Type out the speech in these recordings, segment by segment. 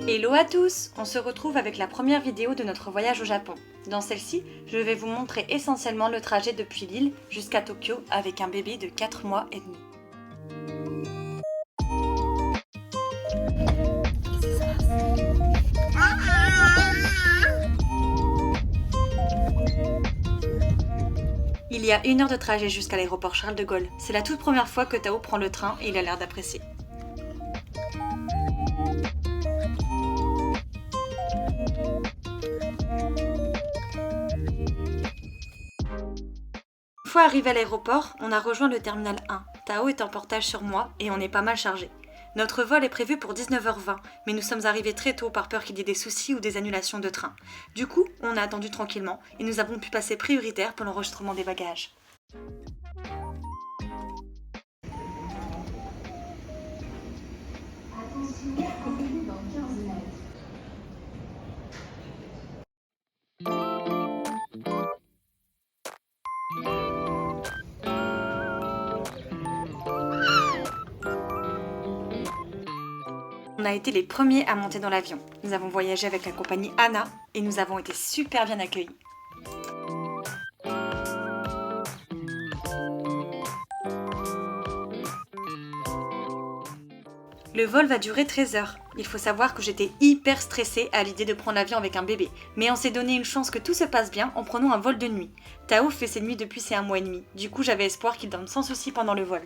Hello à tous! On se retrouve avec la première vidéo de notre voyage au Japon. Dans celle-ci, je vais vous montrer essentiellement le trajet depuis Lille jusqu'à Tokyo avec un bébé de 4 mois et demi. Il y a 1 heure de trajet jusqu'à l'aéroport Charles de Gaulle. C'est la toute première fois que Tao prend le train et il a l'air d'apprécier. Une fois arrivé à l'aéroport, on a rejoint le terminal 1. Tao est en portage sur moi et on est pas mal chargé. Notre vol est prévu pour 19h20, mais nous sommes arrivés très tôt par peur qu'il y ait des soucis ou des annulations de train. Du coup, on a attendu tranquillement et nous avons pu passer prioritaire pour l'enregistrement des bagages. On a été les premiers à monter dans l'avion. Nous avons voyagé avec la compagnie ANA et nous avons été super bien accueillis. Le vol va durer 13 heures. Il faut savoir que j'étais hyper stressée à l'idée de prendre l'avion avec un bébé, mais on s'est donné une chance que tout se passe bien en prenant un vol de nuit. Tao fait ses nuits depuis ses 1 mois et demi, du coup j'avais espoir qu'il dorme sans souci pendant le vol.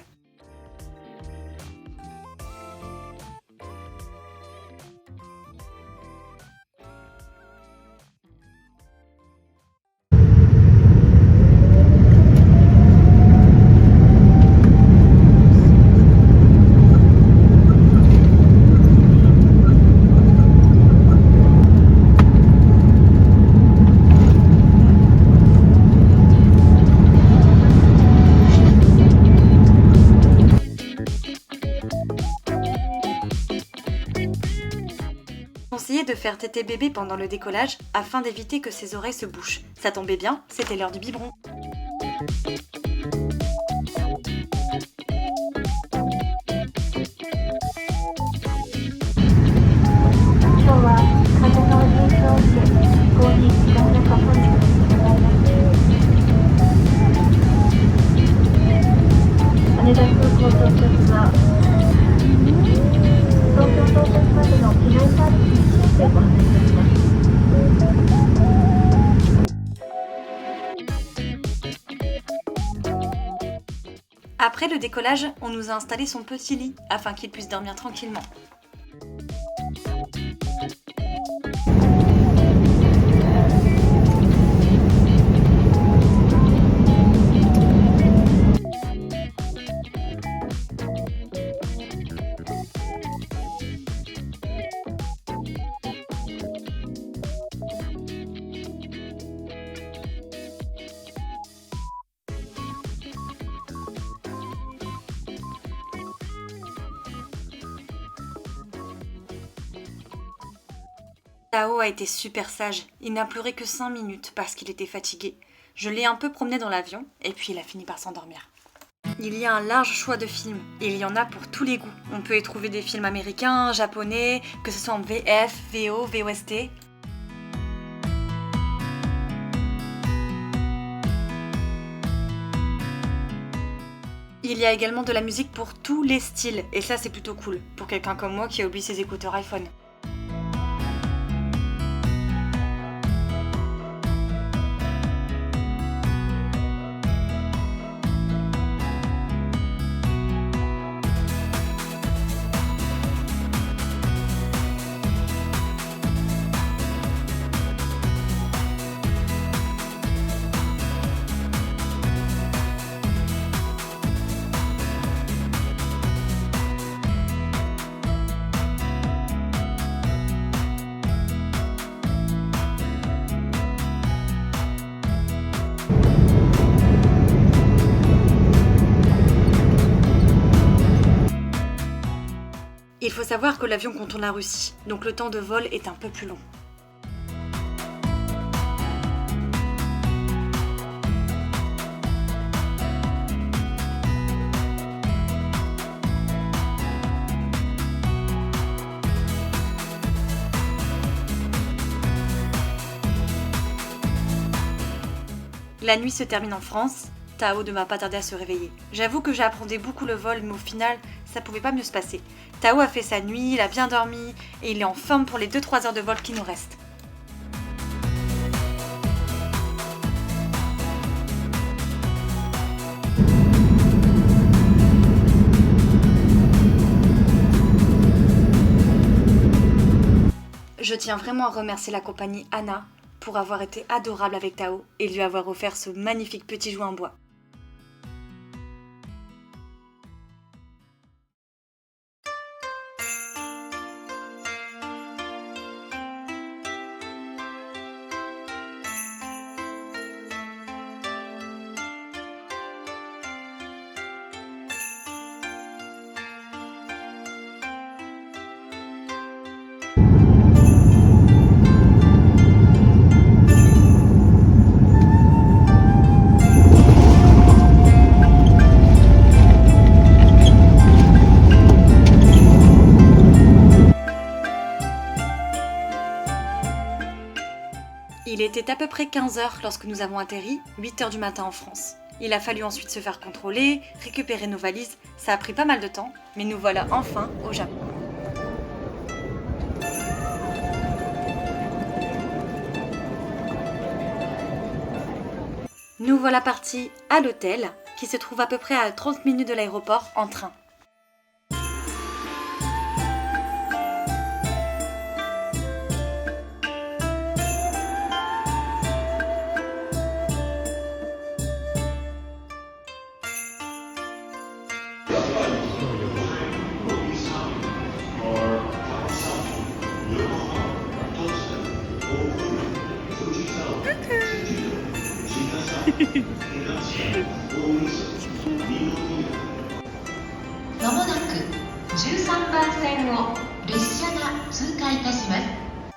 Conseillé de faire téter bébé pendant le décollage afin d'éviter que ses oreilles se bouchent. Ça tombait bien, c'était l'heure du biberon. Après le décollage, on nous a installé son petit lit afin qu'il puisse dormir tranquillement. Tao a été super sage, il n'a pleuré que 5 minutes parce qu'il était fatigué. Je l'ai un peu promené dans l'avion et puis il a fini par s'endormir. Il y a un large choix de films et il y en a pour tous les goûts. On peut y trouver des films américains, japonais, que ce soit en VF, VO, VOST. Il y a également de la musique pour tous les styles et ça c'est plutôt cool pour quelqu'un comme moi qui a oublié ses écouteurs iPhone. Il faut savoir que l'avion contourne la Russie, donc le temps de vol est un peu plus long. La nuit se termine en France, Tao ne va pas tarder à se réveiller. J'avoue que j'appréhendais beaucoup le vol, mais au final, ça pouvait pas mieux se passer. Tao a fait sa nuit, il a bien dormi, et il est en forme pour les 2-3 heures de vol qui nous restent. Je tiens vraiment à remercier la compagnie Anna pour avoir été adorable avec Tao et lui avoir offert ce magnifique petit jouet en bois. Il était à peu près 15h lorsque nous avons atterri, 8h du matin en France. Il a fallu ensuite se faire contrôler, récupérer nos valises, ça a pris pas mal de temps, mais nous voilà enfin au Japon. Nous voilà partis à l'hôtel, qui se trouve à peu près à 30 minutes de l'aéroport en train.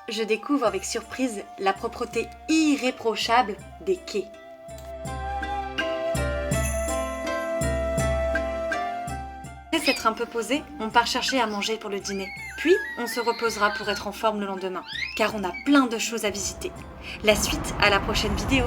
Je découvre avec surprise la propreté irréprochable des quais. Après s'être un peu posé, on part chercher à manger pour le dîner. Puis, on se reposera pour être en forme le lendemain, car on a plein de choses à visiter. La suite à la prochaine vidéo.